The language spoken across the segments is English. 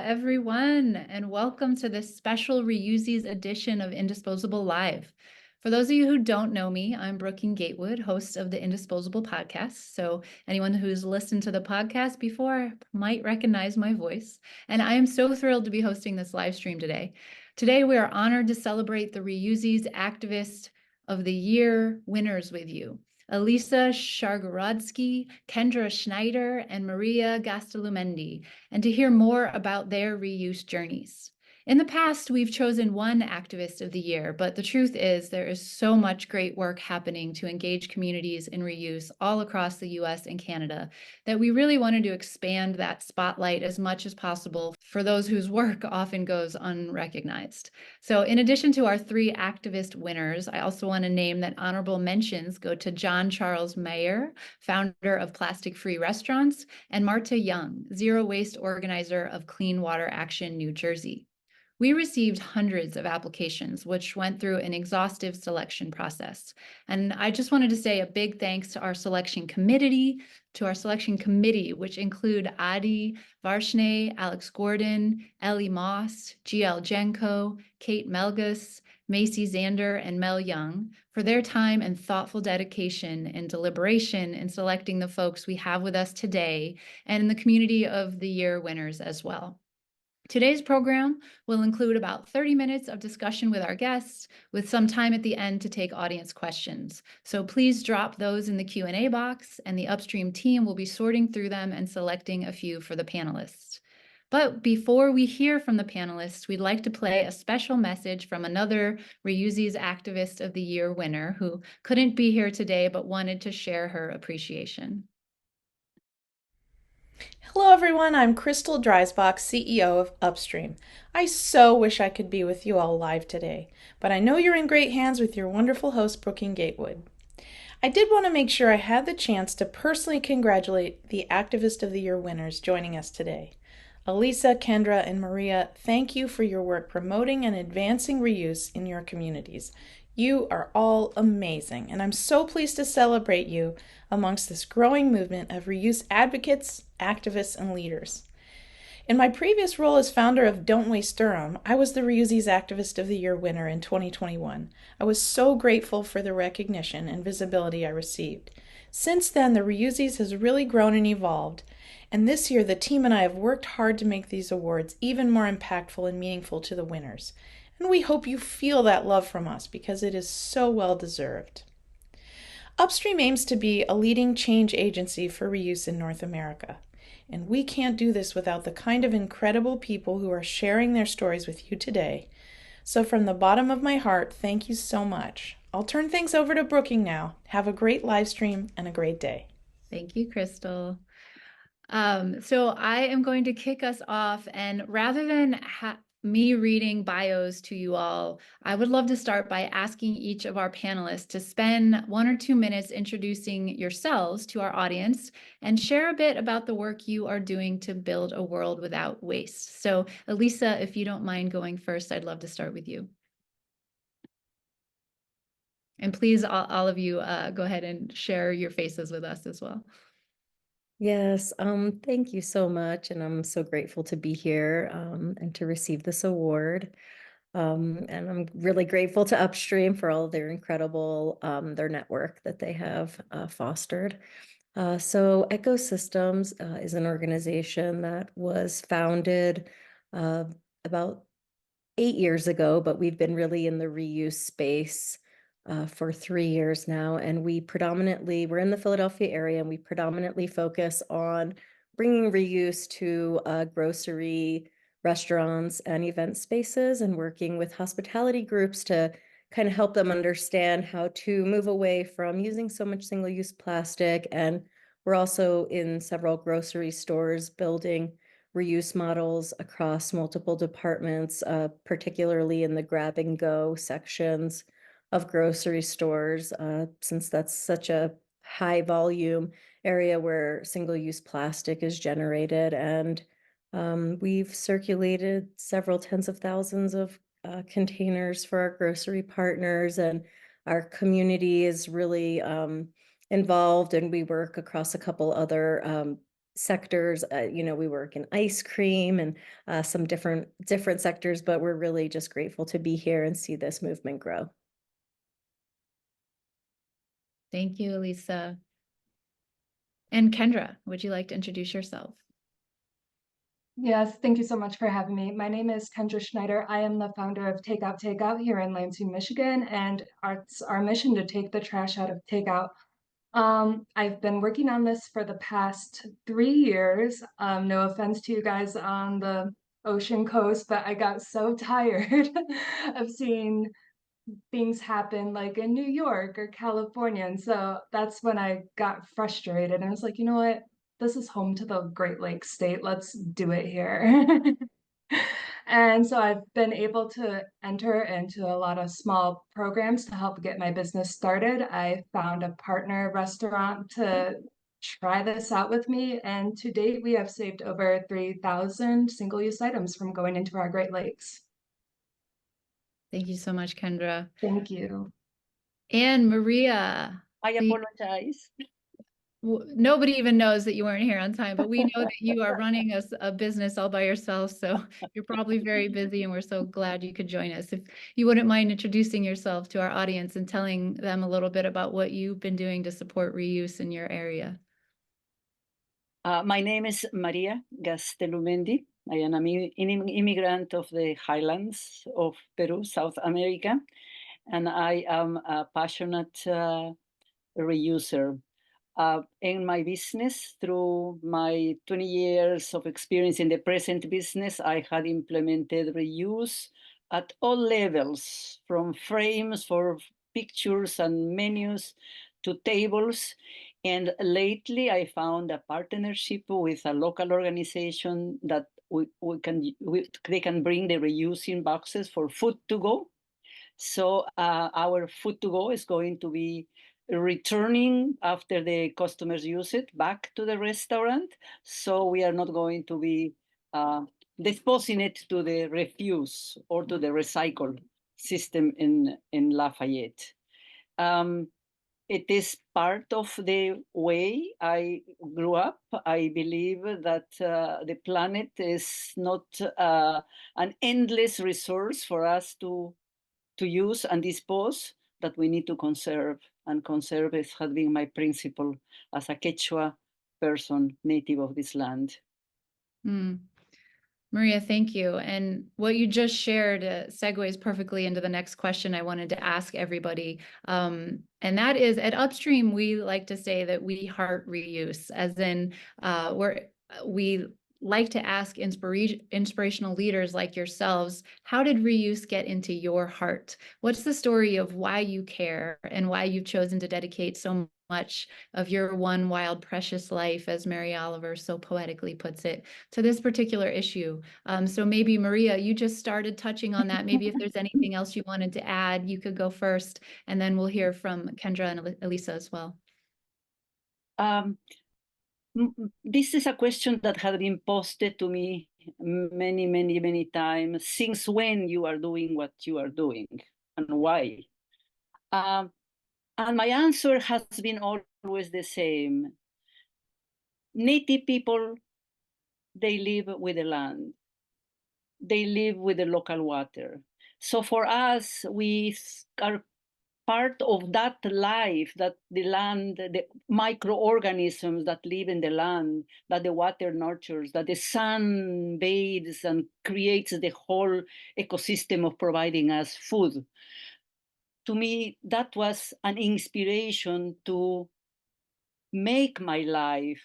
everyone, and welcome to this special Reusies edition of Indisposable Live. For those of you who don't know me, I'm Brooking Gatewood, host of the Indisposable podcast. So anyone who's listened to the podcast before might recognize my voice. And I am so thrilled to be hosting this live stream today. Today, we are honored to celebrate the Reusies Activist of the Year winners with you. Alisa Shargorodsky, Kendra Schneider, and Maria Gastelumendi, and to hear more about their reuse journeys. In the past, we've chosen one activist of the year, but the truth is there is so much great work happening to engage communities in reuse all across the US and Canada that we really wanted to expand that spotlight as much as possible for those whose work often goes unrecognized. So in addition to our three activist winners, I also want to name that honorable mentions go to John Charles Mayer, founder of Plastic Free Restaurants, and Marta Young, zero waste organizer of Clean Water Action New Jersey. We received hundreds of applications, which went through an exhaustive selection process. And I just wanted to say a big thanks to our selection committee, which include Adi Varshney, Alex Gordon, Ellie Moss, GL Jenko, Kate Melgus, Macy Zander, and Mel Young for their time and thoughtful dedication and deliberation in selecting the folks we have with us today and in the community of the year winners as well. Today's program will include about 30 minutes of discussion with our guests, with some time at the end to take audience questions. So please drop those in the Q&A box, and the Upstream team will be sorting through them and selecting a few for the panelists. But before we hear from the panelists, we'd like to play a special message from another Reusies Activist of the Year winner who couldn't be here today but wanted to share her appreciation. Hello everyone, I'm Crystal Dreisbach, CEO of Upstream. I so wish I could be with you all live today, but I know you're in great hands with your wonderful host, Brooking Gatewood. I did want to make sure I had the chance to personally congratulate the Activist of the Year winners joining us today. Alisa, Kendra, and Maria, thank you for your work promoting and advancing reuse in your communities. You are all amazing, and I'm so pleased to celebrate you amongst this growing movement of reuse advocates, activists, and leaders. In my previous role as founder of Don't Waste Durham, I was the Reusies Activist of the Year winner in 2021. I was so grateful for the recognition and visibility I received. Since then, the Reusies has really grown and evolved, and this year the team and I have worked hard to make these awards even more impactful and meaningful to the winners. And we hope you feel that love from us because it is so well deserved. Upstream aims to be a leading change agency for reuse in North America. And we can't do this without the kind of incredible people who are sharing their stories with you today. So from the bottom of my heart, thank you so much. I'll turn things over to Brooking now. Have a great live stream and a great day. Thank you, Crystal. So I am going to kick us off, and rather than me reading bios to you all, I would love to start by asking each of our panelists to spend 1 or 2 minutes introducing yourselves to our audience and share a bit about the work you are doing to build a world without waste. So Alisa, if you don't mind going first, I'd love to start with you. And please, all of you, go ahead and share your faces with us as well. Yes, thank you so much. And I'm so grateful to be here and to receive this award. And I'm really grateful to Upstream for all their incredible, their network that they have fostered. So Ecosystems is an organization that was founded about 8 years ago, but we've been really in the reuse space for 3 years now. And we're in the Philadelphia area, and we predominantly focus on bringing reuse to grocery, restaurants, and event spaces, and working with hospitality groups to kind of help them understand how to move away from using so much single-use plastic. And we're also in several grocery stores building reuse models across multiple departments, particularly in the grab and go sections of grocery stores, since that's such a high volume area where single-use plastic is generated. And we've circulated several tens of thousands of containers for our grocery partners, and our community is really involved, and we work across a couple other sectors. We work in ice cream and some different sectors, but we're really just grateful to be here and see this movement grow. Thank you, Alisa. And Kendra, would you like to introduce yourself? Yes, thank you so much for having me. My name is Kendra Schneider. I am the founder of Takeout Takeout here in Lansing, Michigan, and it's our mission to take the trash out of takeout. I've been working on this for the past 3 years. No offense to you guys on the ocean coast, but I got so tired of seeing things happen like in New York or California. And so that's when I got frustrated and I was like, you know what? This is home to the Great Lakes state. Let's do it here. And so I've been able to enter into a lot of small programs to help get my business started. I found a partner restaurant to try this out with me. And to date, we have saved over 3,000 single-use items from going into our Great Lakes. Thank you so much, Kendra. Thank you. And Maria. I apologize. Nobody even knows that you weren't here on time, but we know that you are running a business all by yourself. So you're probably very busy and we're so glad you could join us. If you wouldn't mind introducing yourself to our audience and telling them a little bit about what you've been doing to support reuse in your area. My name is Maria Gastelumendi. I am an immigrant of the highlands of Peru, South America, and I am a passionate reuser. In my business, through my 20 years of experience in the present business, I had implemented reuse at all levels, from frames for pictures and menus to tables. And lately, I found a partnership with a local organization that they can bring the reusing boxes for food to go. So our food to go is going to be returning after the customers use it back to the restaurant. So we are not going to be disposing it to the refuse or to the recycle system in Lafayette. It is part of the way I grew up. I believe that the planet is not an endless resource for us to use and dispose, that we need to conserve. And conserve has been my principle as a Quechua person, native of this land. Maria, thank you. And what you just shared segues perfectly into the next question I wanted to ask everybody. And that is, at Upstream, we like to say that we heart reuse, as in we like to ask inspirational leaders like yourselves, how did reuse get into your heart? What's the story of why you care and why you've chosen to dedicate so much of your one wild, precious life, as Mary Oliver so poetically puts it, to this particular issue? So maybe, Maria, you just started touching on that. Maybe if there's anything else you wanted to add, you could go first, and then we'll hear from Kendra and Alisa as well. This is a question that had been posted to me many, many, many times. Since when you are doing what you are doing, and why? And my answer has been always the same. Native people, they live with the land. They live with the local water. So for us, we are part of that life, that the land, the microorganisms that live in the land, that the water nurtures, that the sun bathes and creates the whole ecosystem of providing us food. To me, that was an inspiration to make my life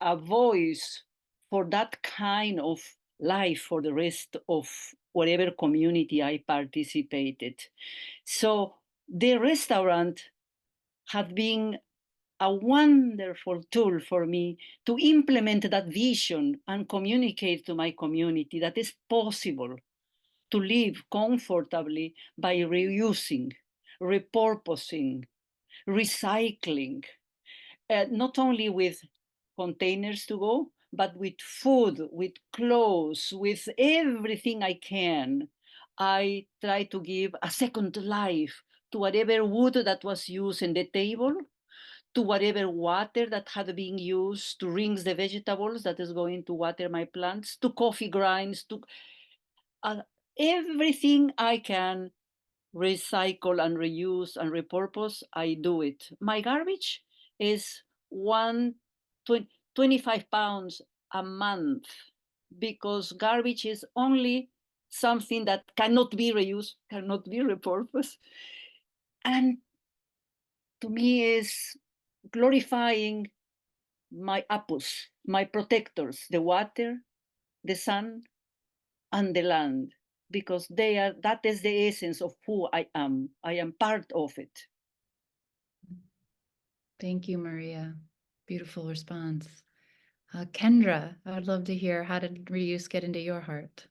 a voice for that kind of life for the rest of whatever community I participated. So the restaurant had been a wonderful tool for me to implement that vision and communicate to my community that it's possible to live comfortably by reusing, repurposing, recycling, not only with containers to go, but with food, with clothes, with everything I can. I try to give a second life to whatever wood that was used in the table, to whatever water that had been used to rinse the vegetables that is going to water my plants, to coffee grinds, to everything I can recycle and reuse and repurpose, I do it. My garbage is 25 pounds a month, because garbage is only something that cannot be reused, cannot be repurposed. And to me is glorifying my apus, my protectors, the water, the sun, and the land, because that is the essence of who I am. I am part of it. Thank you, Maria. Beautiful response. Kendra, I would love to hear, how did reuse get into your heart?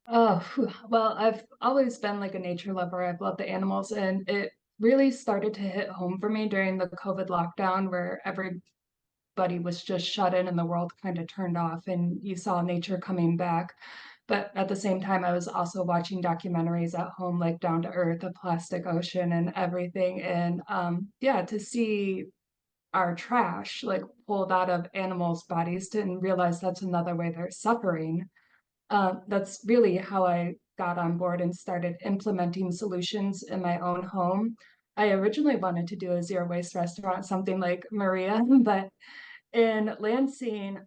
Oh, well, I've always been like a nature lover. I've loved the animals, and it really started to hit home for me during the COVID lockdown, where everybody was just shut in and the world kind of turned off, and you saw nature coming back. But at the same time, I was also watching documentaries at home, like Down to Earth, A Plastic Ocean, and everything. And yeah, to see our trash like pulled out of animals' bodies and realize that's another way they're suffering. That's really how I got on board and started implementing solutions in my own home. I originally wanted to do a zero waste restaurant, something like Maria, but in Lansing,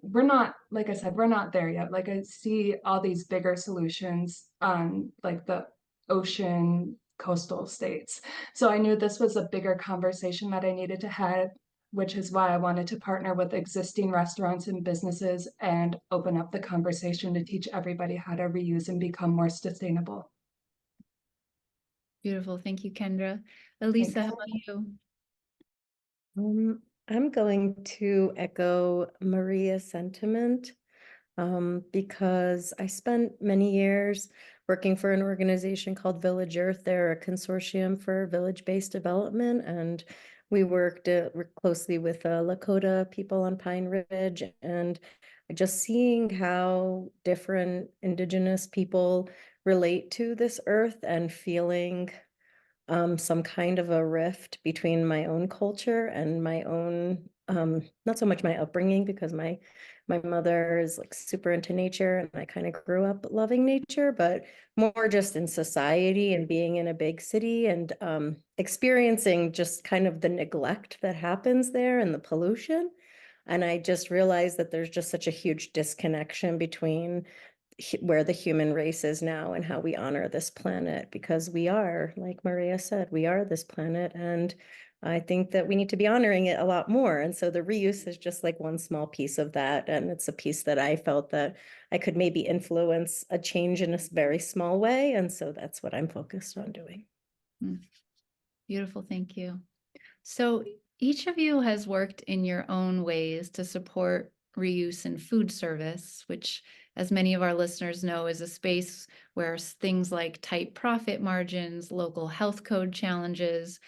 we're not, like I said, we're not there yet. Like I see all these bigger solutions on like the ocean coastal states. So I knew this was a bigger conversation that I needed to have, which is why I wanted to partner with existing restaurants and businesses and open up the conversation to teach everybody how to reuse and become more sustainable. Beautiful. Thank you, Kendra. Alisa, how about you? I'm going to echo Maria's sentiment because I spent many years working for an organization called Village Earth. They're a consortium for village-based development, and we worked closely with Lakota people on Pine Ridge, and just seeing how different Indigenous people relate to this earth and feeling some kind of a rift between my own culture and my own, not so much my upbringing, because my mother is like super into nature and I kind of grew up loving nature, but more just in society and being in a big city and experiencing just kind of the neglect that happens there and the pollution. And I just realized that there's just such a huge disconnection between where the human race is now and how we honor this planet, because we are, like Maria said, we are this planet, and I think that we need to be honoring it a lot more. And so the reuse is just like one small piece of that, and it's a piece that I felt that I could maybe influence a change in a very small way, and so that's what I'm focused on doing. Beautiful, thank you. So each of you has worked in your own ways to support reuse in food service, which, as many of our listeners know, is a space where things like tight profit margins, local health code challenges,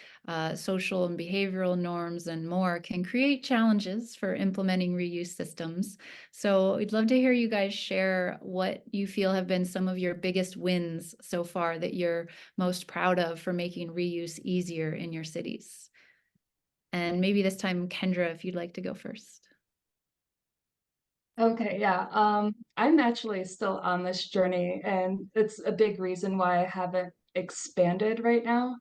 social and behavioral norms, and more can create challenges for implementing reuse systems. So we'd love to hear you guys share what you feel have been some of your biggest wins so far that you're most proud of for making reuse easier in your cities. And maybe this time, Kendra, if you'd like to go first. Okay, yeah. I'm actually still on this journey, and it's a big reason why I haven't expanded right now,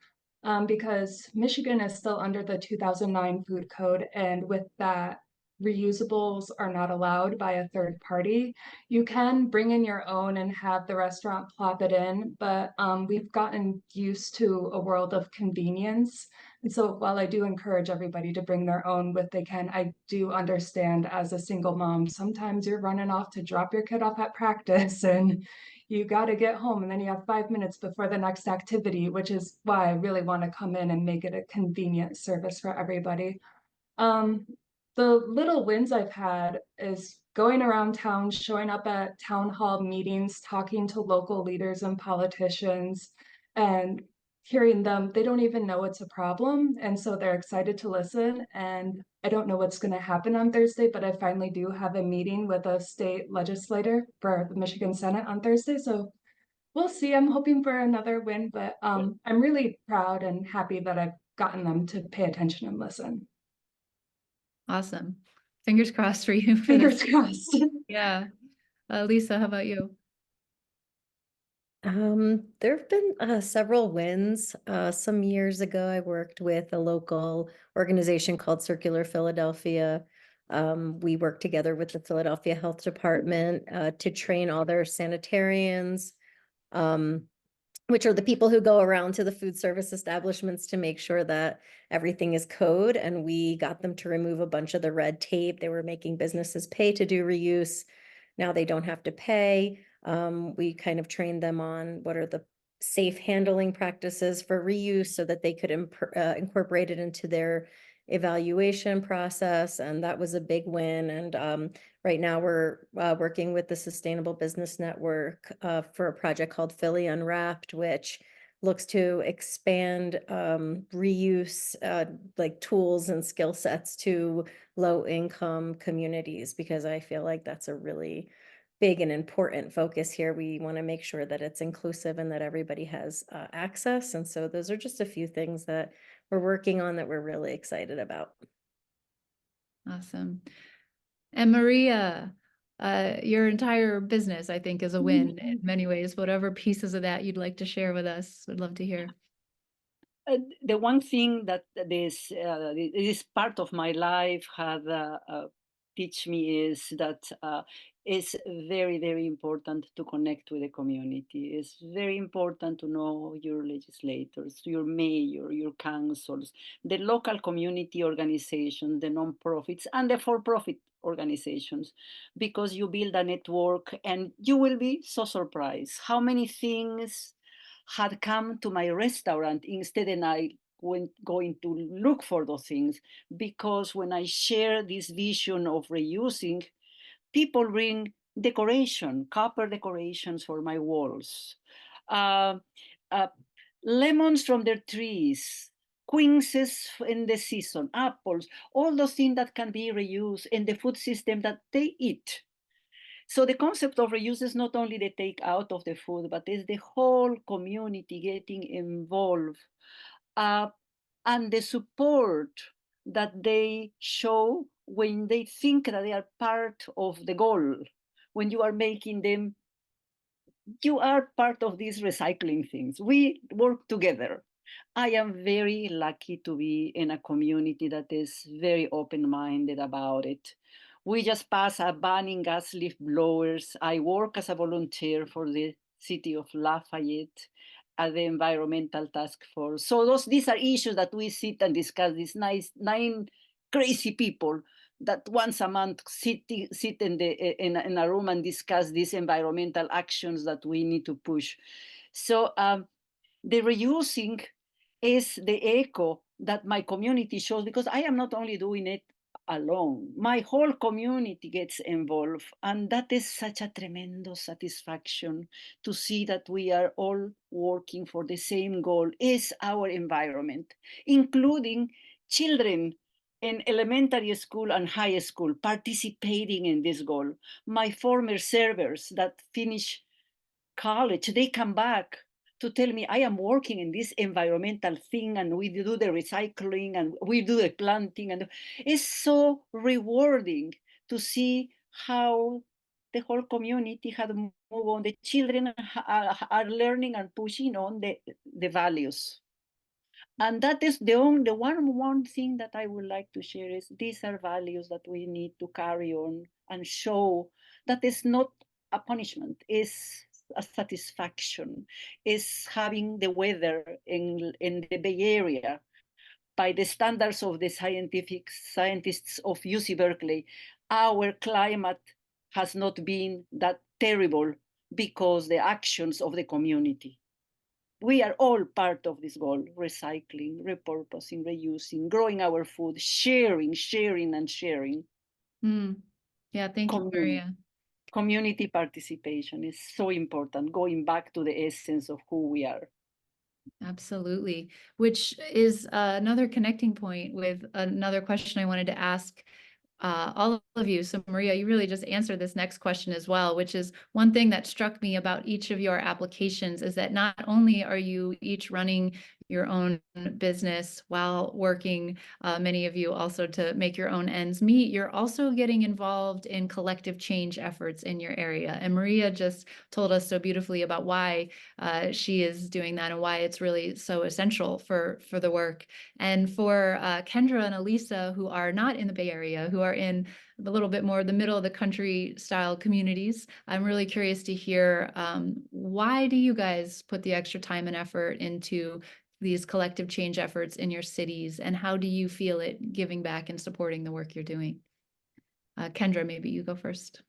because Michigan is still under the 2009 food code, and with that, reusables are not allowed by a third party. You can bring in your own and have the restaurant plop it in, but we've gotten used to a world of convenience. And so while I do encourage everybody to bring their own what they can, I do understand as a single mom, sometimes you're running off to drop your kid off at practice and you got to get home and then you have 5 minutes before the next activity, which is why I really want to come in and make it a convenient service for everybody. The little wins I've had is going around town, showing up at town hall meetings, talking to local leaders and politicians, and hearing them. They don't even know it's a problem, and so they're excited to listen. And I don't know what's going to happen on Thursday, but I finally do have a meeting with a state legislator for the Michigan Senate on Thursday, so we'll see. I'm hoping for another win, but I'm really proud and happy that I've gotten them to pay attention and listen. Awesome. Fingers crossed for you. Fingers crossed. Yeah. Lisa, how about you? There have been several wins. Some years ago, I worked with a local organization called Circular Philadelphia. We worked together with the Philadelphia Health Department to train all their sanitarians, which are the people who go around to the food service establishments to make sure that everything is code. And we got them to remove a bunch of the red tape. They were making businesses pay to do reuse. Now they don't have to pay. We kind of trained them on what are the safe handling practices for reuse so that they could incorporate it into their evaluation process. And that was a big win. And right now we're working with the Sustainable Business Network for a project called Philly Unwrapped, which looks to expand reuse like tools and skill sets to low income communities, because I feel like that's a really big and important focus here. We want to make sure that it's inclusive and that everybody has access. And so those are just a few things that we're working on that we're really excited about. Awesome. And Maria, your entire business, I think, is a win in many ways. Whatever pieces of that you'd like to share with us, we'd love to hear. The one thing that this part of my life had teach me is that it's very, very important to connect with the community. It's very important to know your legislators, your mayor, your councils, the local community organizations, the nonprofits, and the for-profit organizations, because you build a network and you will be so surprised how many things had come to my restaurant instead, and I went going to look for those things, because when I share this vision of reusing, people bring decoration, copper decorations for my walls, uh, uh, lemons from their trees, quinces in the season, apples, all those things that can be reused in the food system that they eat. So the concept of reuse is not only the take out of the food, but is the whole community getting involved, and the support that they show when they think that they are part of the goal. When you are making them, you are part of these recycling things. We work together. I am very lucky to be in a community that is very open-minded about it. We just passed a banning gas leaf blowers. I work as a volunteer for the city of Lafayette at the environmental task force. So these are issues that we sit and discuss, these nine crazy people that once a month sit in a room and discuss these environmental actions that we need to push. So the reusing is the echo that my community shows, because I am not only doing it alone. My whole community gets involved, and that is such a tremendous satisfaction to see that we are all working for the same goal, is our environment, including children in elementary school and high school participating in this goal. My former servers that finish college, they come back to tell me, I am working in this environmental thing, and we do the recycling and we do the planting, and it's so rewarding to see how the whole community had moved on. The children are learning and pushing on the values. And that is the only one thing that I would like to share is these are values that we need to carry on and show that it's not a punishment, it's a satisfaction, is having the weather in the Bay Area by the standards of the scientists of UC Berkeley. Our climate has not been that terrible because the actions of the community. We are all part of this goal: recycling, repurposing, reusing, growing our food, sharing, and sharing. Yeah, thank you, Maria. Community participation is so important, going back to the essence of who we are. Absolutely. Which is another connecting point with another question I wanted to ask all of you. So Maria, you really just answered this next question as well, which is one thing that struck me about each of your applications is that not only are you each running your own business while working, many of you also to make your own ends meet, you're also getting involved in collective change efforts in your area. And Maria just told us so beautifully about why she is doing that and why it's really so essential for the work. And for Kendra and Alisa, who are not in the Bay Area, who are in a little bit more the middle of the country style communities, I'm really curious to hear why do you guys put the extra time and effort into these collective change efforts in your cities, and how do you feel it giving back and supporting the work you're doing? Kendra, maybe you go first.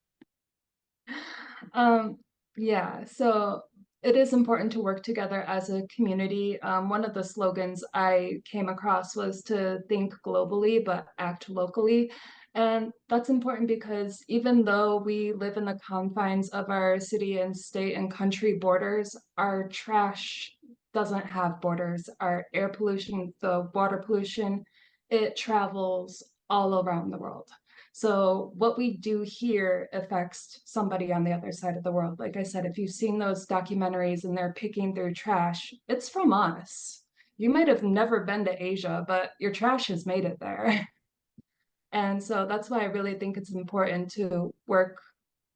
Yeah, so it is important to work together as a community. One of the slogans I came across was to think globally but act locally. And that's important because even though we live in the confines of our city and state and country borders, our trash doesn't have borders. Our air pollution, the water pollution, it travels all around the world. So what we do here affects somebody on the other side of the world. Like I said, if you've seen those documentaries and they're picking through trash, it's from us. You might have never been to Asia, but your trash has made it there. And so that's why I really think it's important to work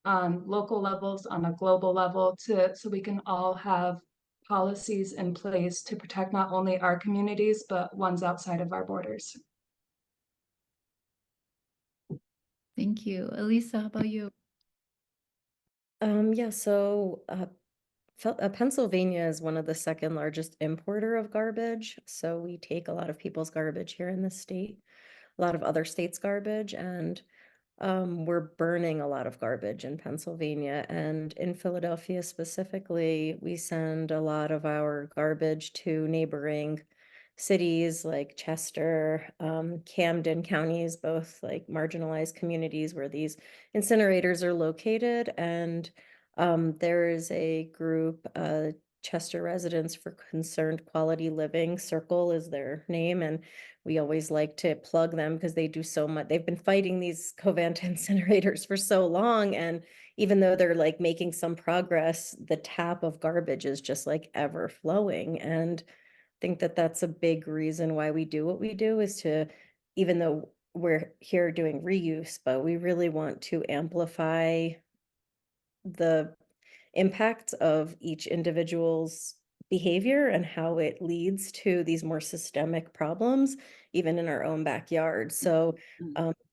on local levels, on a global level, so we can all have policies in place to protect not only our communities, but ones outside of our borders. Thank you. Alisa, how about you? Yeah, so Pennsylvania is one of the second largest importer of garbage. So we take a lot of people's garbage here in the state, a lot of other states' garbage, and we're burning a lot of garbage in Pennsylvania. And in Philadelphia specifically, we send a lot of our garbage to neighboring cities like Chester, Camden counties, both like marginalized communities where these incinerators are located. And there is a group, Chester Residents for Concerned Quality Living, Circle is their name, and we always like to plug them because they do so much. They've been fighting these Covanta incinerators for so long, and even though they're like making some progress, the tap of garbage is just like ever flowing. And I think that that's a big reason why we do what we do, is to, even though we're here doing reuse, but we really want to amplify the impact of each individual's behavior and how it leads to these more systemic problems, even in our own backyard. So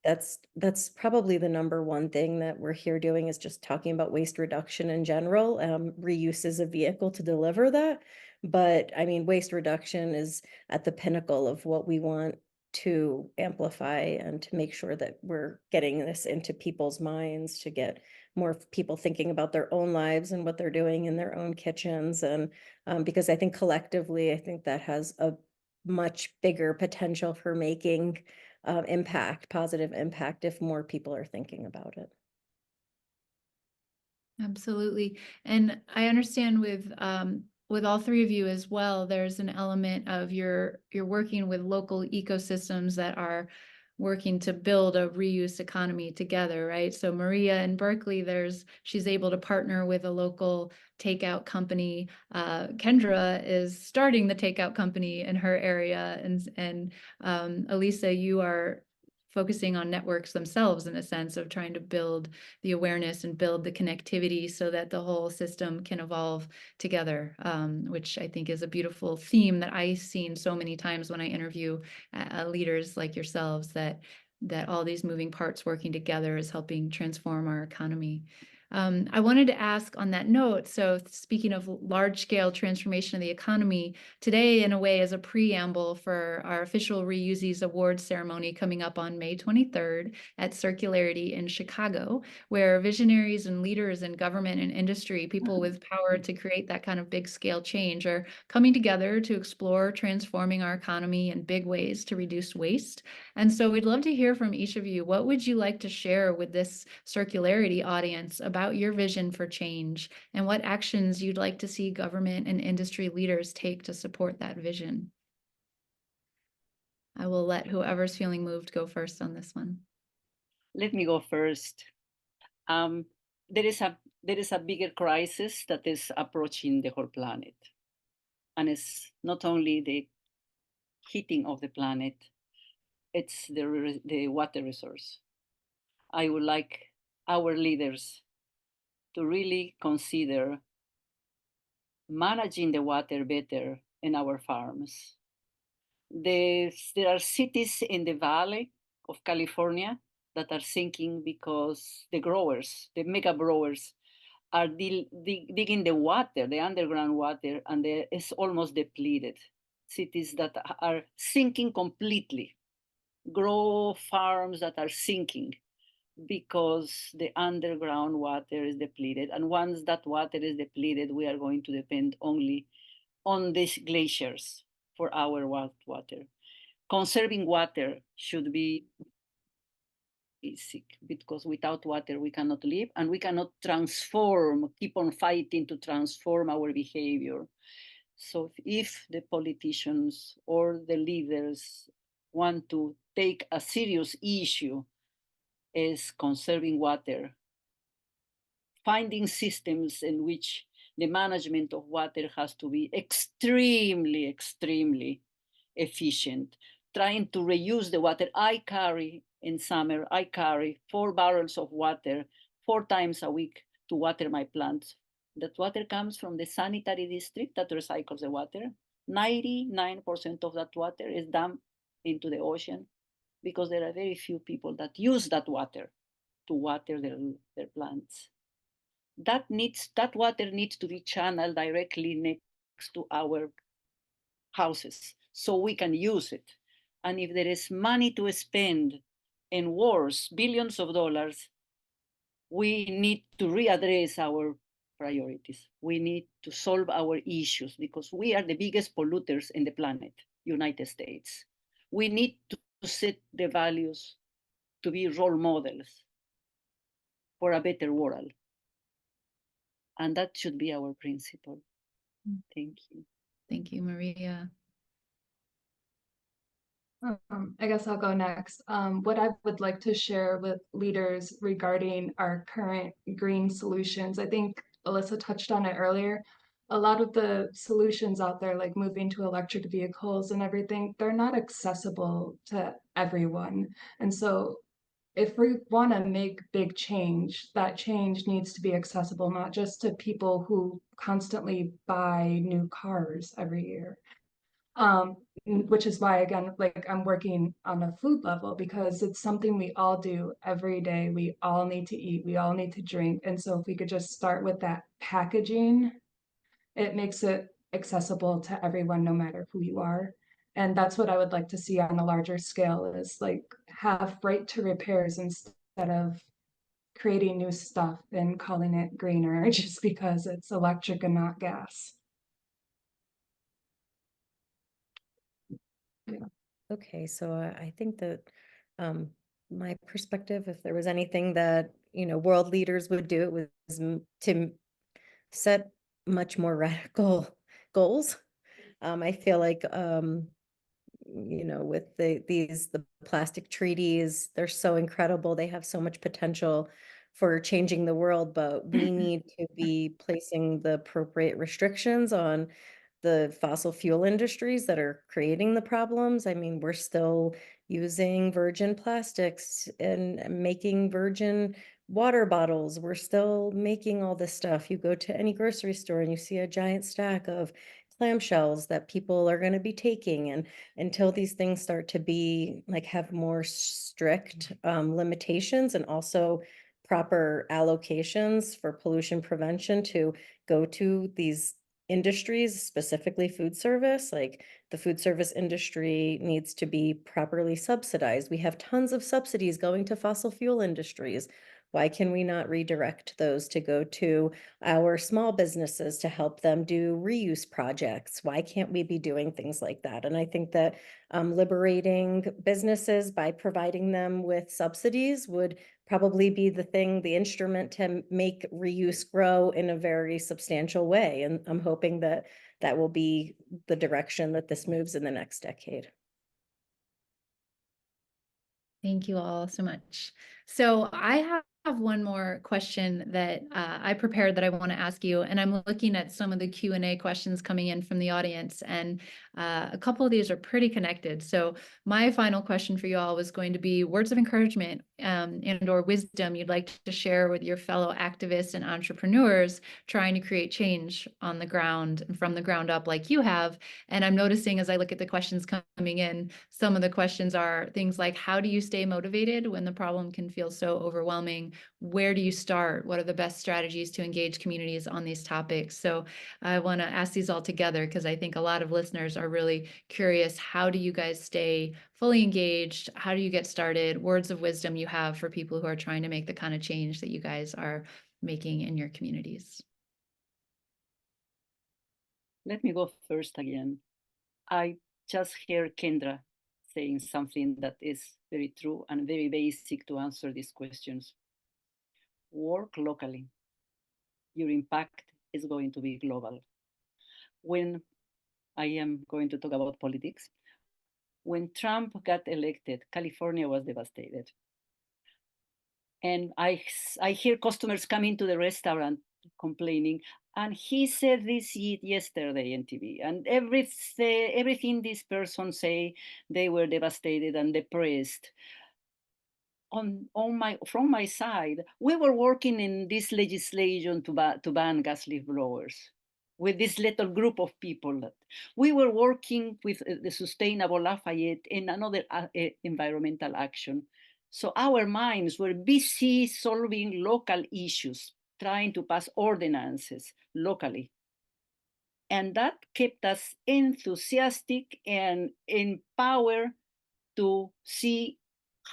that's probably the number one thing that we're here doing, is just talking about waste reduction in general. Reuse is a vehicle to deliver that. But I mean, waste reduction is at the pinnacle of what we want to amplify and to make sure that we're getting this into people's minds, to get more people thinking about their own lives and what they're doing in their own kitchens. And because I think collectively, I think that has a much bigger potential for making positive impact, if more people are thinking about it. Absolutely. And I understand with all three of you as well, there's an element of you're working with local ecosystems that are working to build a reuse economy together, right? So Maria in Berkeley, she's able to partner with a local takeout company. Kendra is starting the takeout company in her area, and Alisa, you are focusing on networks themselves in a sense of trying to build the awareness and build the connectivity so that the whole system can evolve together, which I think is a beautiful theme that I've seen so many times when I interview leaders like yourselves, that all these moving parts working together is helping transform our economy. I wanted to ask on that note, so speaking of large-scale transformation of the economy, today in a way is a preamble for our official Reusies Awards ceremony coming up on May 23rd at Circularity in Chicago, where visionaries and leaders in government and industry, people with power to create that kind of big-scale change, are coming together to explore transforming our economy in big ways to reduce waste. And so we'd love to hear from each of you. What would you like to share with this Circularity audience about your vision for change, and what actions you'd like to see government and industry leaders take to support that vision? I will let whoever's feeling moved go first on this one. Let me go first. There is a bigger crisis that is approaching the whole planet. And it's not only the heating of the planet, it's the water resource. I would like our leaders to really consider managing the water better in our farms. There are cities in the valley of California that are sinking because the growers, the mega growers, are digging the water, the underground water, and it's almost depleted. Cities that are sinking completely, grow farms that are sinking because the underground water is depleted. And once that water is depleted, we are going to depend only on these glaciers for our water. Conserving water should be basic, because without water we cannot live, and we cannot keep on fighting to transform our behavior. So if the politicians or the leaders want to take a serious issue is conserving water, finding systems in which the management of water has to be extremely, extremely efficient, trying to reuse the water. In summer, I carry 4 barrels of water 4 times a week to water my plants. That water comes from the sanitary district that recycles the water. 99% of that water is dumped into the ocean because there are very few people that use that water to water their plants. That water needs to be channeled directly next to our houses so we can use it. And if there is money to spend in wars, billions of dollars, we need to readdress our priorities. We need to solve our issues because we are the biggest polluters in the planet, United States. We need to set the values to be role models for a better world. And that should be our principle. Thank you. Thank you, Maria. I guess I'll go next. What I would like to share with leaders regarding our current green solutions, I think Alisa touched on it earlier. A lot of the solutions out there, like moving to electric vehicles and everything, they're not accessible to everyone. And so if we want to make big change, that change needs to be accessible, not just to people who constantly buy new cars every year. Which is why, again, like I'm working on a food level because it's something we all do every day. We all need to eat, we all need to drink. And so if we could just start with that packaging, it makes it accessible to everyone, no matter who you are. And that's what I would like to see on a larger scale, is like have right to repairs instead of creating new stuff and calling it greener just because it's electric and not gas. Yeah. Okay, so I think that my perspective, if there was anything that, world leaders would do, it was to set much more radical goals. I feel like, with the plastic treaties, they're so incredible. They have so much potential for changing the world, but we need to be placing the appropriate restrictions on the fossil fuel industries that are creating the problems. I mean, we're still using virgin plastics and making virgin water bottles. We're still making all this stuff. You go to any grocery store and you see a giant stack of clamshells that people are going to be taking. And until these things start to be have more strict limitations and also proper allocations for pollution prevention to go to these industries, specifically food service, like the food service industry needs to be properly subsidized. We have tons of subsidies going to fossil fuel industries. Why can we not redirect those to go to our small businesses to help them do reuse projects? Why can't we be doing things like that? And I think that liberating businesses by providing them with subsidies would probably be the instrument to make reuse grow in a very substantial way. And I'm hoping that that will be the direction that this moves in the next decade. Thank you all so much. So I have one more question that I prepared that I want to ask you, and I'm looking at some of the Q&A questions coming in from the audience, and a couple of these are pretty connected. So my final question for you all was going to be words of encouragement and or wisdom you'd like to share with your fellow activists and entrepreneurs trying to create change on the ground and from the ground up like you have. And I'm noticing as I look at the questions coming in, some of the questions are things like, how do you stay motivated when the problem can feel so overwhelming? Where do you start? What are the best strategies to engage communities on these topics? So I want to ask these all together because I think a lot of listeners are really curious. How do you guys stay fully engaged? How do you get started? Words of wisdom you have for people who are trying to make the kind of change that you guys are making in your communities. Let me go first again. I just heard Kendra saying something that is very true and very basic to answer these questions. Work locally. Your impact is going to be global. When I am going to talk about politics, when Trump got elected, California was devastated. And I hear customers coming to the restaurant complaining. And he said this yesterday on TV. And everything this person say, they were devastated and depressed. From my side, we were working in this legislation to ban gas leaf blowers with this little group of people. We were working with the Sustainable Lafayette and another environmental action. So our minds were busy solving local issues, trying to pass ordinances locally. And that kept us enthusiastic and empowered to see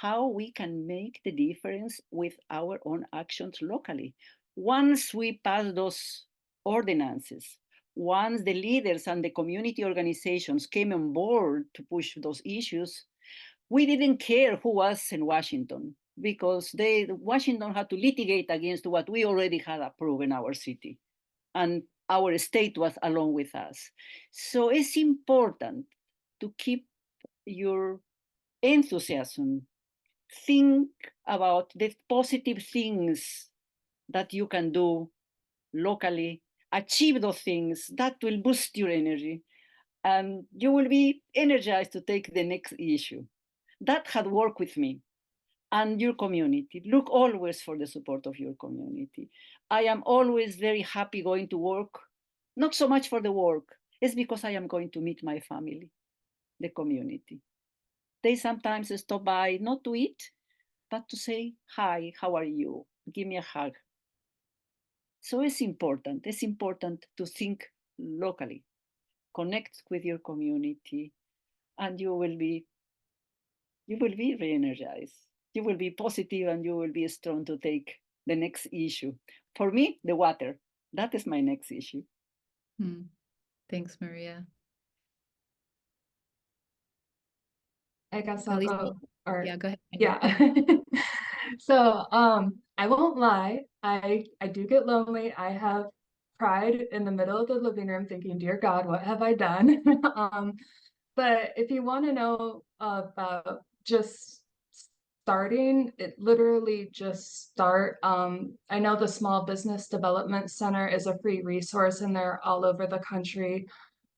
how we can make the difference with our own actions locally. Once we pass those ordinances, once the leaders and the community organizations came on board to push those issues, we didn't care who was in Washington because Washington had to litigate against what we already had approved in our city. And our state was along with us. So it's important to keep your enthusiasm. Think about the positive things that you can do locally, achieve those things that will boost your energy, and you will be energized to take the next issue. That had worked with me. And your community. Look always for the support of your community. I am always very happy going to work, not so much for the work, it's because I am going to meet my family, the community. They sometimes stop by not to eat, but to say, hi, how are you? Give me a hug. So it's important to think locally, connect with your community, and you will be re-energized. You will be positive and you will be strong to take the next issue. For me, the water, that is my next issue. Thanks, Maria. I guess I'll Alisa, go. Or yeah, go ahead. yeah. So I won't lie, I do get lonely. I have cried in the middle of the living room thinking, dear God, what have I done? But if you want to know about just starting, it literally just start. I know the Small Business Development Center is a free resource and they're all over the country.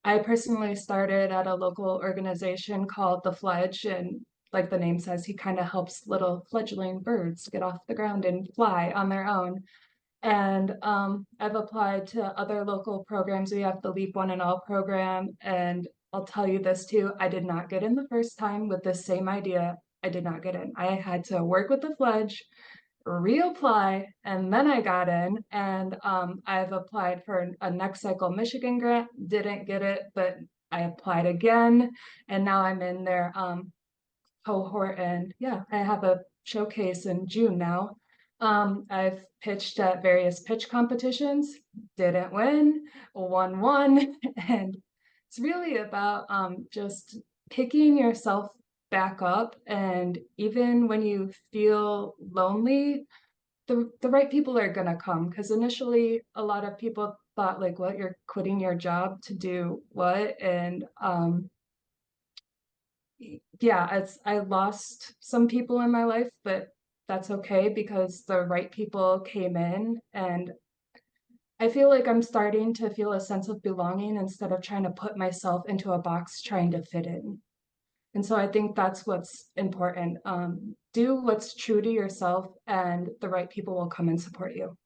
I personally started at a local organization called The Fledge, and like the name says, he kind of helps little fledgling birds get off the ground and fly on their own. And I've applied to other local programs. We have the Leap One and All program. And I'll tell you this too, I did not get in the first time with this same idea. I did not get in. I had to work with the Fledge, reapply, and then I got in. And I've applied for a Next Cycle Michigan grant, didn't get it, but I applied again. And now I'm in their cohort. And yeah, I have a showcase in June now. I've pitched at various pitch competitions, didn't win, won one. And it's really about just picking yourself back up. And even when you feel lonely, the right people are going to come. Because initially, a lot of people thought, like, what, you're quitting your job to do what? And yeah, I lost some people in my life, but that's okay because the right people came in, and I feel like I'm starting to feel a sense of belonging instead of trying to put myself into a box trying to fit in. And so I think that's what's important. Do what's true to yourself, and the right people will come and support you.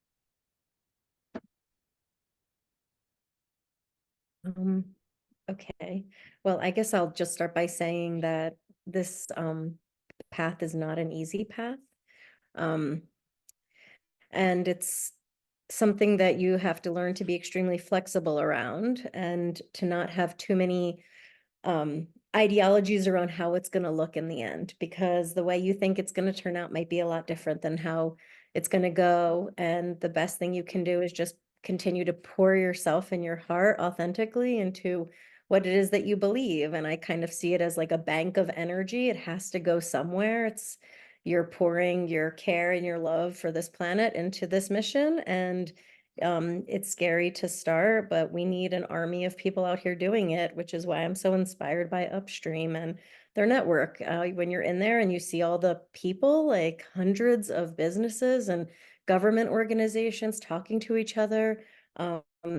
Okay. Well, I guess I'll just start by saying that this path is not an easy path. And it's something that you have to learn to be extremely flexible around and to not have too many ideologies around how it's going to look in the end, because the way you think it's going to turn out might be a lot different than how it's going to go. And the best thing you can do is just continue to pour yourself and your heart authentically into what it is that you believe. And I kind of see it as like a bank of energy. It has to go somewhere. You're pouring your care and your love for this planet into this mission. And it's scary to start, but we need an army of people out here doing it, which is why I'm so inspired by Upstream and their network. When you're in there and you see all the people, like hundreds of businesses and government organizations talking to each other,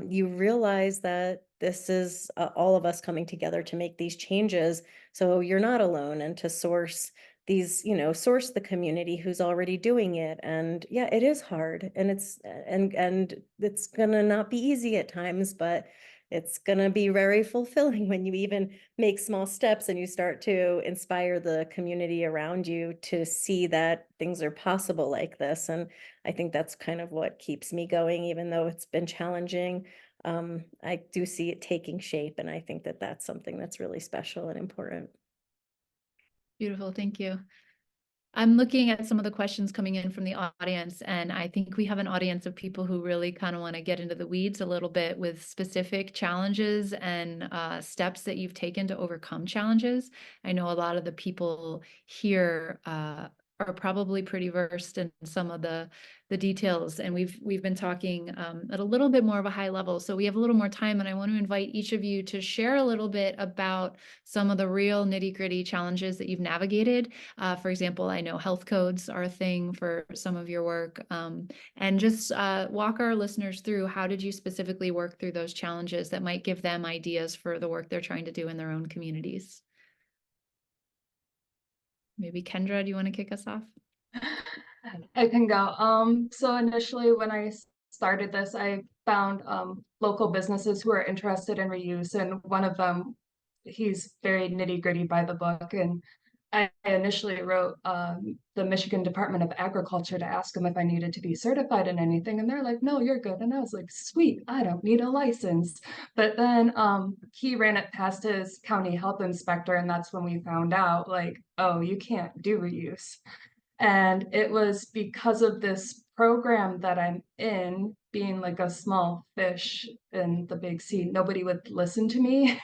you realize that this is all of us coming together to make these changes. So you're not alone, and to source these, source the community who's already doing it. And yeah, it is hard, and it's gonna not be easy at times, but it's gonna be very fulfilling when you even make small steps and you start to inspire the community around you to see that things are possible like this. And I think that's kind of what keeps me going, even though it's been challenging. I do see it taking shape, and I think that that's something that's really special and important. Beautiful. Thank you. I'm looking at some of the questions coming in from the audience, and I think we have an audience of people who really kind of want to get into the weeds a little bit with specific challenges and steps that you've taken to overcome challenges. I know a lot of the people here are probably pretty versed in some of the details, and we've been talking at a little bit more of a high level. So we have a little more time, and I want to invite each of you to share a little bit about some of the real nitty-gritty challenges that you've navigated. For example, I know health codes are a thing for some of your work, and just walk our listeners through how did you specifically work through those challenges that might give them ideas for the work they're trying to do in their own communities. Maybe Kendra, do you want to kick us off? I can go. So initially when I started this, I found local businesses who are interested in reuse, and one of them, he's very nitty-gritty by the book, and I initially wrote the Michigan Department of Agriculture to ask them if I needed to be certified in anything, and they're like, no, you're good. And I was like, sweet, I don't need a license. But then he ran it past his county health inspector, and that's when we found out, like, oh, you can't do reuse. And it was because of this program that I'm in, being like a small fish in the big sea, nobody would listen to me.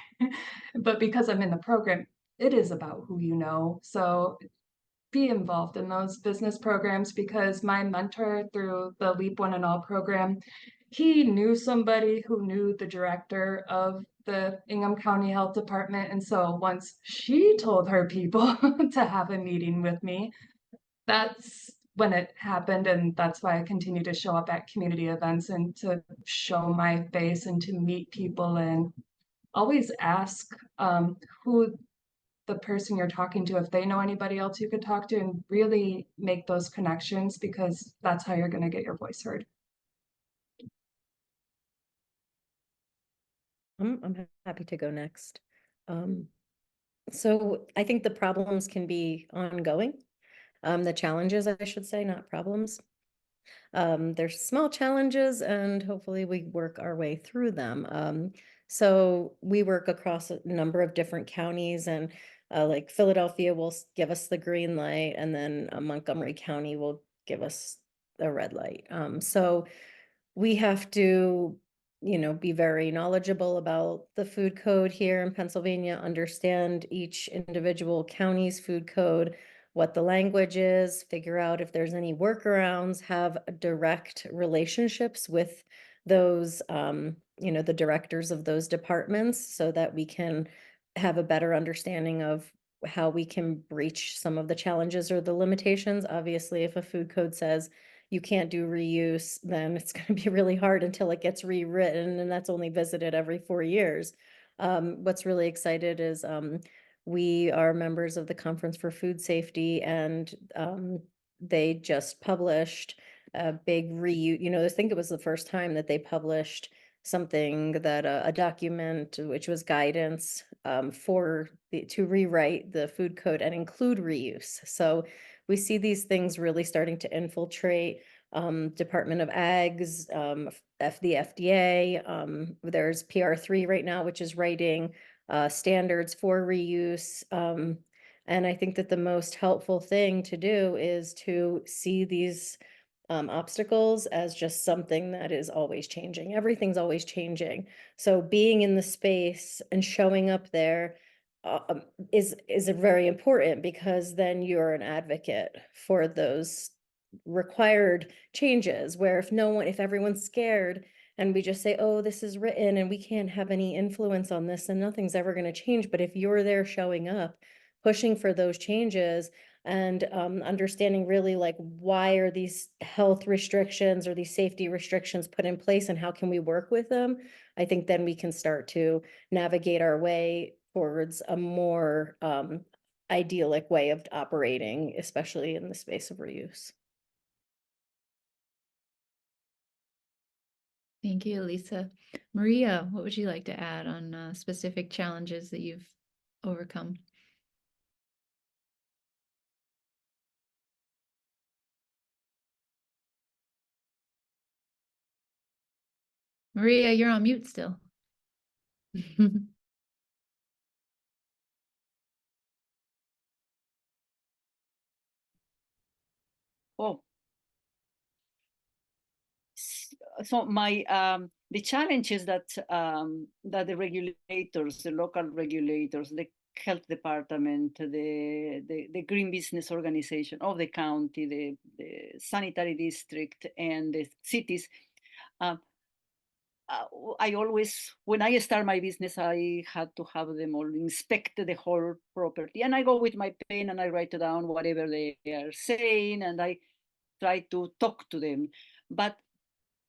But because I'm in the program, it is about who you know. So be involved in those business programs, because my mentor through the Leap One and All program, he knew somebody who knew the director of the Ingham County Health Department. And so once she told her people to have a meeting with me, that's when it happened. And that's why I continue to show up at community events and to show my face and to meet people, and always ask who the person you're talking to, if they know anybody else you could talk to, and really make those connections, because that's how you're going to get your voice heard. I'm happy to go next. So I think the problems can be ongoing. The challenges, I should say, not problems. There's small challenges, and hopefully we work our way through them. So we work across a number of different counties, and like Philadelphia will give us the green light, and then Montgomery County will give us a red light. So we have to, be very knowledgeable about the food code here in Pennsylvania, understand each individual county's food code, what the language is, figure out if there's any workarounds, have direct relationships with those, the directors of those departments, so that we can have a better understanding of how we can breach some of the challenges or the limitations. Obviously, if a food code says you can't do reuse, then it's going to be really hard until it gets rewritten, and that's only visited every 4 years. What's really excited is we are members of the Conference for Food Safety, and they just published a big reuse. I think it was the first time that they published something that a document which was guidance to rewrite the food code and include reuse. So we see these things really starting to infiltrate Department of Ag's, the FDA. There's PR3 right now, which is writing standards for reuse. And I think that the most helpful thing to do is to see these obstacles as just something that is always changing. Everything's always changing. So being in the space and showing up there is very important, because then you're an advocate for those required changes, where if everyone's scared and we just say, oh, this is written and we can't have any influence on this, and nothing's ever going to change. But if you're there showing up, pushing for those changes, and understanding really like, why are these health restrictions or these safety restrictions put in place and how can we work with them, I think then we can start to navigate our way towards a more idyllic way of operating, especially in the space of reuse. Thank you, Alisa. Maria, what would you like to add on specific challenges that you've overcome? Maria, you're on mute still. Oh, so the challenge is that the regulators, the local regulators, the health department, the green business organization of the county, the sanitary district, and the cities. I always, when I start my business, I had to have them all inspect the whole property, and I go with my pen and I write down whatever they are saying, and I try to talk to them. But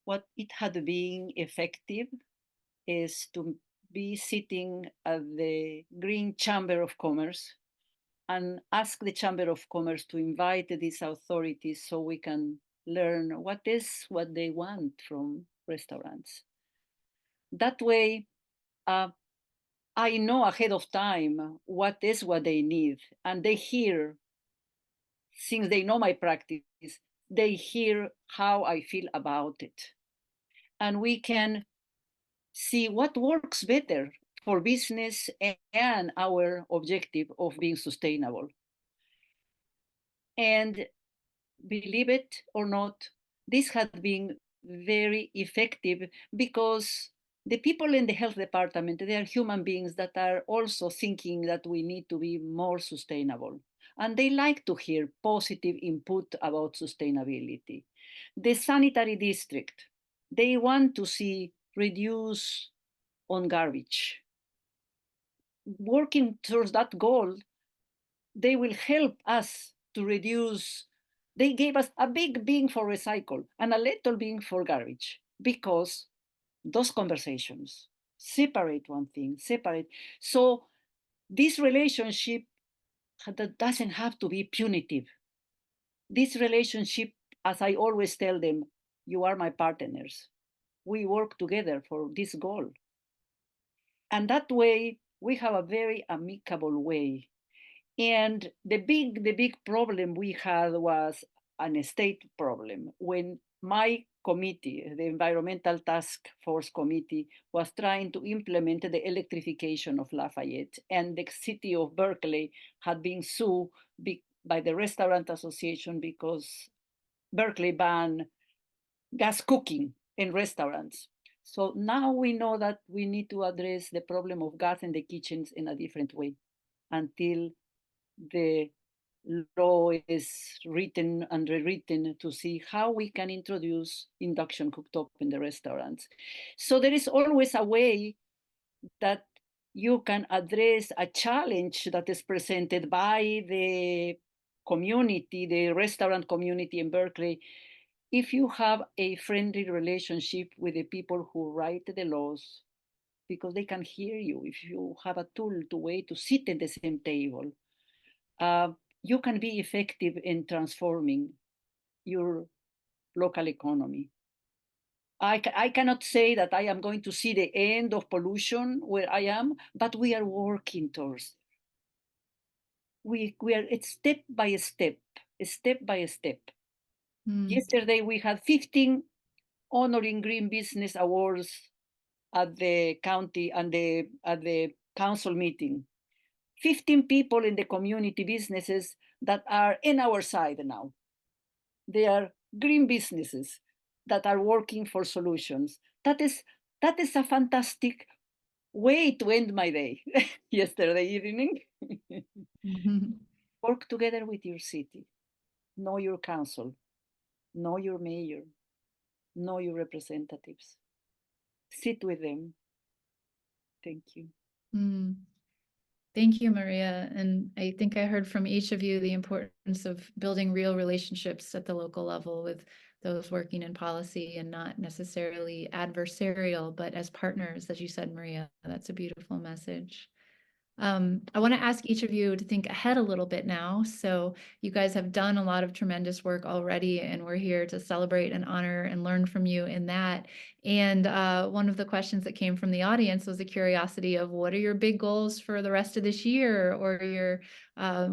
what it had been effective is to be sitting at the Green Chamber of Commerce and ask the Chamber of Commerce to invite these authorities so we can learn what they want from restaurants. That way, I know ahead of time what they need, and they hear, since they know my practice, they hear how I feel about it. And we can see what works better for business and our objective of being sustainable. And believe it or not, this has been very effective, because the people in the health department, they are human beings that are also thinking that we need to be more sustainable. And they like to hear positive input about sustainability. The sanitary district, they want to see reduce on garbage. Working towards that goal, they will help us to reduce. They gave us a big bin for recycle and a little bin for garbage, because those conversations separate one thing, separate. So this relationship that doesn't have to be punitive. This relationship, as I always tell them, you are my partners. We work together for this goal. And that way, we have a very amicable way. And the big problem we had was an state problem. When my committee, the Environmental Task Force Committee, was trying to implement the electrification of Lafayette, and the city of Berkeley had been sued by the Restaurant Association because Berkeley banned gas cooking in restaurants. So now we know that we need to address the problem of gas in the kitchens in a different way until the law is written and rewritten to see how we can introduce induction cooktop in the restaurants. So there is always a way that you can address a challenge that is presented by the community, the restaurant community in Berkeley, if you have a friendly relationship with the people who write the laws, because they can hear you. If you have a tool to way to sit at the same table, you can be effective in transforming your local economy. I cannot say that I am going to see the end of pollution where I am, but we are working towards. We are, it's step by step, step by step. Yesterday we had 15 honoring green business awards at the county and at the council meeting. 15 people in the community businesses that are in our side now. They are green businesses that are working for solutions. That is a fantastic way to end my day yesterday evening. Work together with your city, know your council, know your mayor, know your representatives, sit with them. Thank you. Thank you, Maria. And I think I heard from each of you the importance of building real relationships at the local level with those working in policy and not necessarily adversarial, but as partners, as you said, Maria. That's a beautiful message. I want to ask each of you to think ahead a little bit now. So you guys have done a lot of tremendous work already, and we're here to celebrate and honor and learn from you in that. And one of the questions that came from the audience was a curiosity of what are your big goals for the rest of this year, or your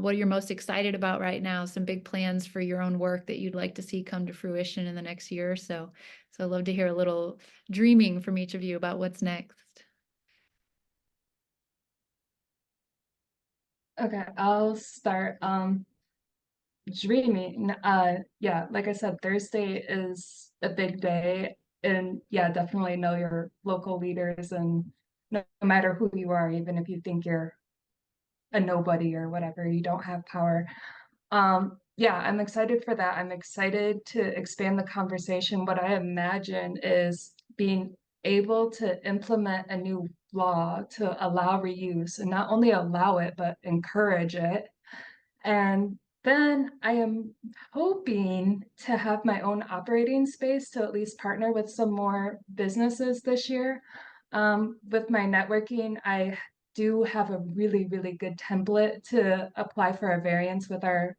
what you're most excited about right now, some big plans for your own work that you'd like to see come to fruition in the next year or so. So I'd love to hear a little dreaming from each of you about what's next. Okay, I'll start. Dreaming. Yeah, like I said, Thursday is a big day, and yeah, definitely know your local leaders, and no matter who you are, even if you think you're a nobody or whatever, you don't have power. Yeah, I'm excited for that. I'm excited to expand the conversation. What I imagine is being able to implement a new law to allow reuse, and not only allow it, but encourage it. And then I am hoping to have my own operating space to at least partner with some more businesses this year. With my networking, I do have a really, really good template to apply for a variance with our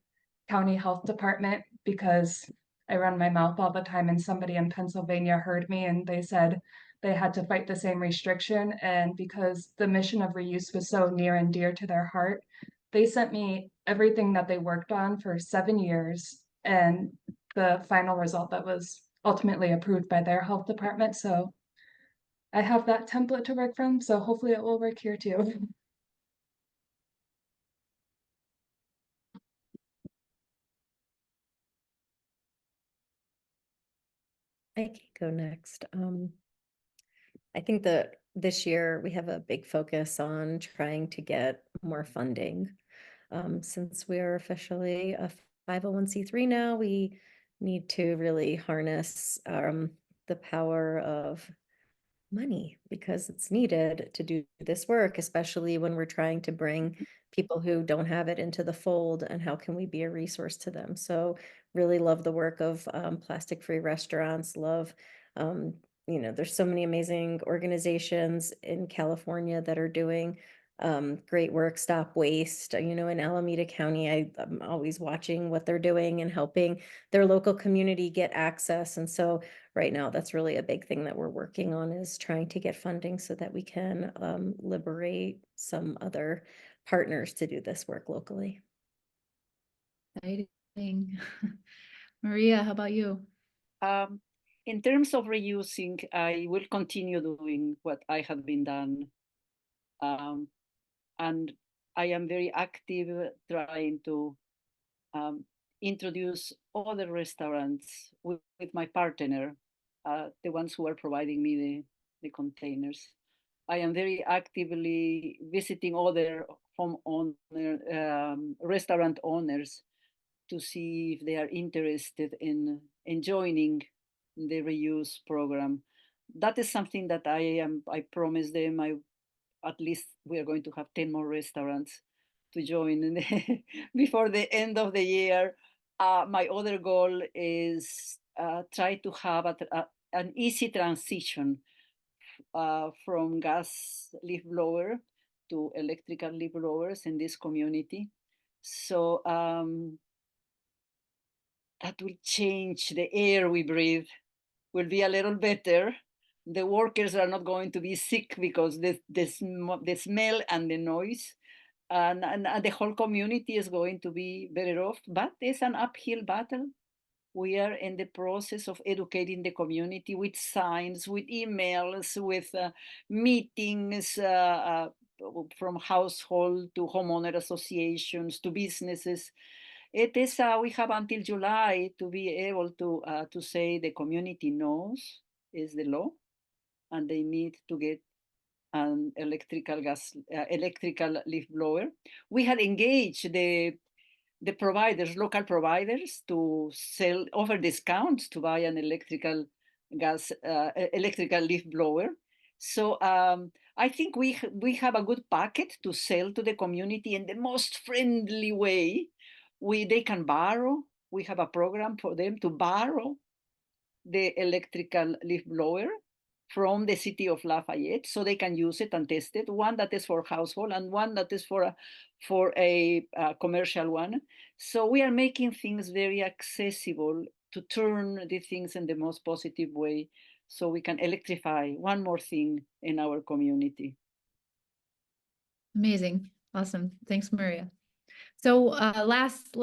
county health department, because I run my mouth all the time, and somebody in Pennsylvania heard me and they said they had to fight the same restriction. And because the mission of reuse was so near and dear to their heart, they sent me everything that they worked on for 7 years and the final result that was ultimately approved by their health department. So I have that template to work from, so hopefully it will work here too. I can go next. I think that this year we have a big focus on trying to get more funding. Since we are officially a 501c3 now, we need to really harness the power of money, because it's needed to do this work, especially when we're trying to bring people who don't have it into the fold, and how can we be a resource to them. So really love the work of plastic-free restaurants, love there's so many amazing organizations in California that are doing great work. Stop Waste, in Alameda County, I'm always watching what they're doing and helping their local community get access. And so right now, that's really a big thing that we're working on, is trying to get funding so that we can liberate some other partners to do this work locally. Exciting. Maria, how about you? In terms of reusing, I will continue doing what I have been done. And I am very active trying to introduce other restaurants with my partner, the ones who are providing me the containers. I am very actively visiting other restaurant owners to see if they are interested in joining the reuse program. That is something that I promised them at least we are going to have 10 more restaurants to join before the end of the year. My other goal is try to have an easy transition from gas leaf blower to electrical leaf blowers in this community. So that will change the air we breathe, will be a little better. The workers are not going to be sick because the smell and the noise, and the whole community is going to be better off. But it's an uphill battle. We are in the process of educating the community with signs, with emails, with meetings from household to homeowner associations to businesses. It is we have until July to be able to say the community knows is the law, and they need to get an electrical leaf blower. We had engaged the local providers, to offer discounts to buy an electrical leaf blower. So I think we have a good packet to sell to the community in the most friendly way. They can borrow. We have a program for them to borrow the electrical leaf blower from the city of Lafayette, so they can use it and test it. One that is for household and one that is for a commercial one. So we are making things very accessible to turn the things in the most positive way, so we can electrify one more thing in our community. Amazing. Awesome. Thanks, Maria. So last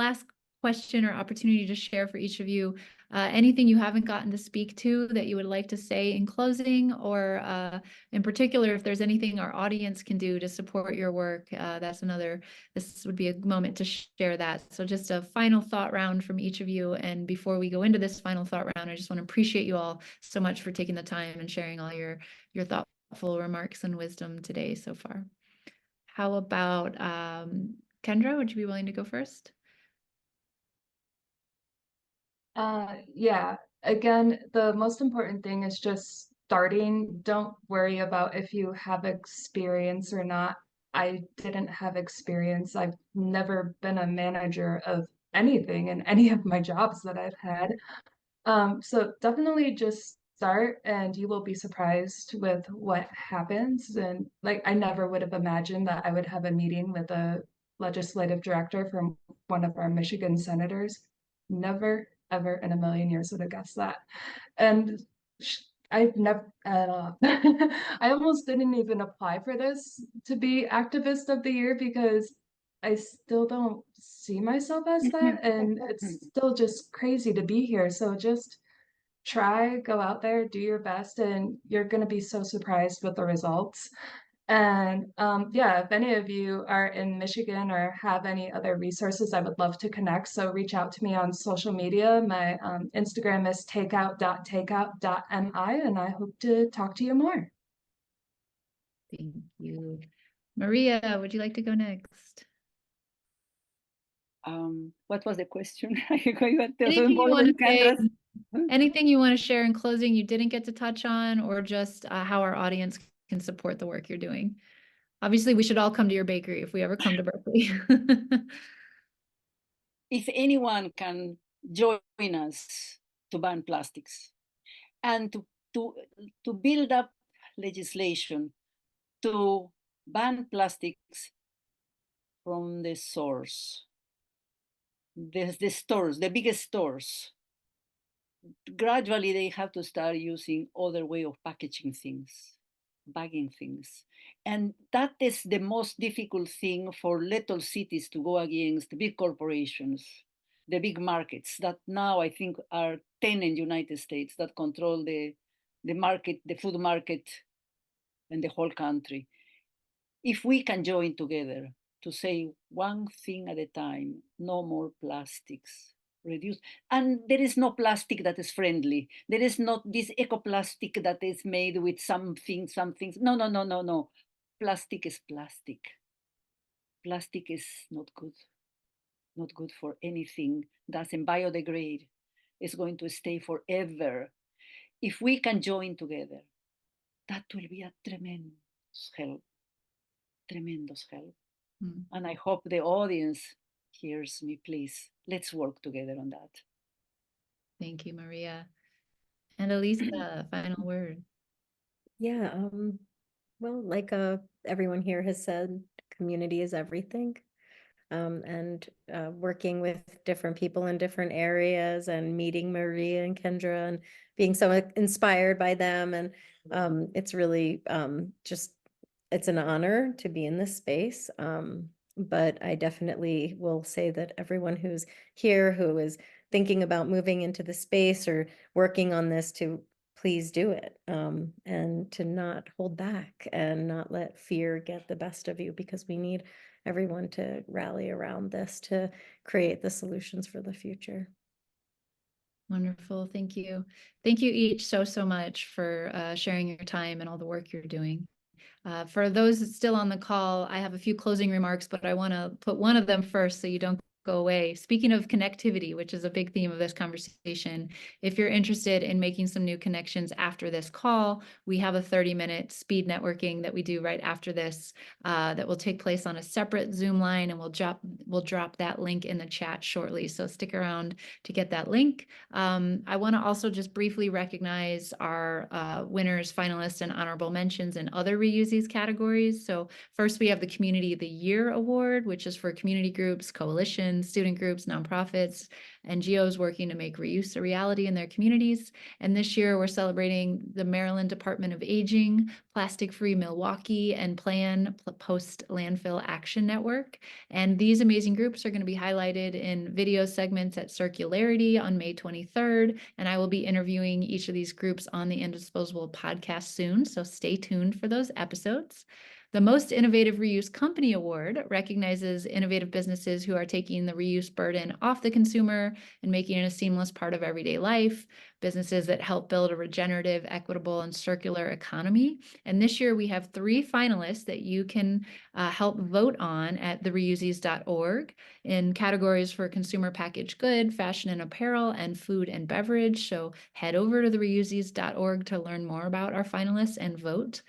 question or opportunity to share for each of you, anything you haven't gotten to speak to that you would like to say in closing, or in particular, if there's anything our audience can do to support your work, this would be a moment to share that. So just a final thought round from each of you. And before we go into this final thought round, I just want to appreciate you all so much for taking the time and sharing all your thoughtful remarks and wisdom today so far. How about Kendra, would you be willing to go first? Yeah, again, the most important thing is just starting. Don't worry about if you have experience or not. I didn't have experience. I've never been a manager of anything in any of my jobs that I've had. So definitely just start, and you will be surprised with what happens. And like, I never would have imagined that I would have a meeting with a legislative director from one of our Michigan senators. Never, ever in a million years would have guessed that. And I've never, I almost didn't even apply for this to be Activist of the Year, because I still don't see myself as that. And it's still just crazy to be here. So just try, go out there, do your best, and you're going to be so surprised with the results. And yeah, if any of you are in Michigan or have any other resources, I would love to connect. So reach out to me on social media. My Instagram is takeout.takeout.mi, and I hope to talk to you more. Thank you. Maria, would you like to go next? What was the question? Anything you want to share in closing you didn't get to touch on, or just how our audience can support the work you're doing? Obviously, we should all come to your bakery if we ever come to Berkeley. If anyone can join us to ban plastics and to build up legislation to ban plastics from the source, the stores, the biggest stores, gradually they have to start using other way of packaging things, bagging things. And that is the most difficult thing for little cities to go against the big corporations, the big markets that now I think are 10 in the United States that control the market, the food market in the whole country. If we can join together to say one thing at a time, no more plastics, reduce. And there is no plastic that is friendly. There is not this eco-plastic that is made with some things. No. Plastic is plastic. Plastic is not good for anything. Doesn't biodegrade. It's going to stay forever. If we can join together, that will be a tremendous help. tremendous help. Mm. And I hope the audience hears me, please. Let's work together on that. Thank you, Maria. And Alisa, final word. Yeah, well, like everyone here has said, community is everything. And working with different people in different areas and meeting Maria and Kendra and being so inspired by them. And it's really just, it's an honor to be in this space. But I definitely will say that everyone who's here, who is thinking about moving into the space or working on this, to please do it, and to not hold back and not let fear get the best of you, because we need everyone to rally around this to create the solutions for the future. Wonderful. Thank you. Thank you each so much for sharing your time and all the work you're doing. For those still on the call, I have a few closing remarks, but I want to put one of them first so you don't go away. Speaking of connectivity, which is a big theme of this conversation, if you're interested in making some new connections after this call, we have a 30-minute speed networking that we do right after this that will take place on a separate Zoom line, and we'll drop that link in the chat shortly. So stick around to get that link. I want to also just briefly recognize our winners, finalists, and honorable mentions in other Reusies categories. So first, we have the Community of the Year Award, which is for community groups, coalitions, student groups, nonprofits, NGOs working to make reuse a reality in their communities. And this year, we're celebrating the Maryland Department of Aging, Plastic Free Milwaukee, and Plan Post Landfill Action Network. And these amazing groups are going to be highlighted in video segments at Circularity on May 23rd. And I will be interviewing each of these groups on the Indisposable podcast soon, so stay tuned for those episodes. The Most Innovative Reuse Company Award recognizes innovative businesses who are taking the reuse burden off the consumer and making it a seamless part of everyday life, businesses that help build a regenerative, equitable, and circular economy. And this year we have 3 finalists that you can help vote on at thereusies.org in categories for consumer packaged good, fashion and apparel, and food and beverage. So head over to thereusies.org to learn more about our finalists and vote.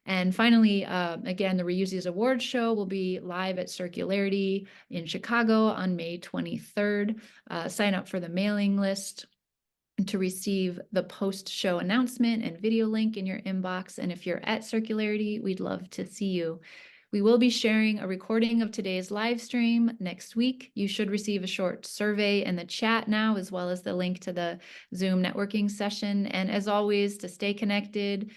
And finally, again, the Reusies Awards show will be live at Circularity in Chicago on May 23rd. Sign up for the mailing list to receive the post-show announcement and video link in your inbox. And if you're at Circularity, we'd love to see you. We will be sharing a recording of today's live stream next week. You should receive a short survey in the chat now, as well as the link to the Zoom networking session. And as always, to stay connected,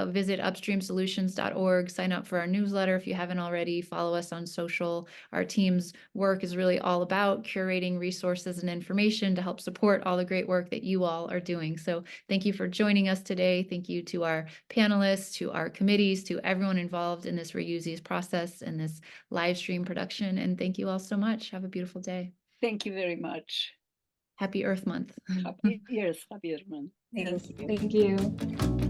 visit upstreamsolutions.org, sign up for our newsletter if you haven't already, follow us on social. Our team's work is really all about curating resources and information to help support all the great work that you all are doing. So thank you for joining us today. Thank you to our panelists, to our committees, to everyone involved in this Reusies process and this live stream production. And thank you all so much. Have a beautiful day. Thank you very much. Happy Earth Month. Happy Earth Month. Thank you. Thank you.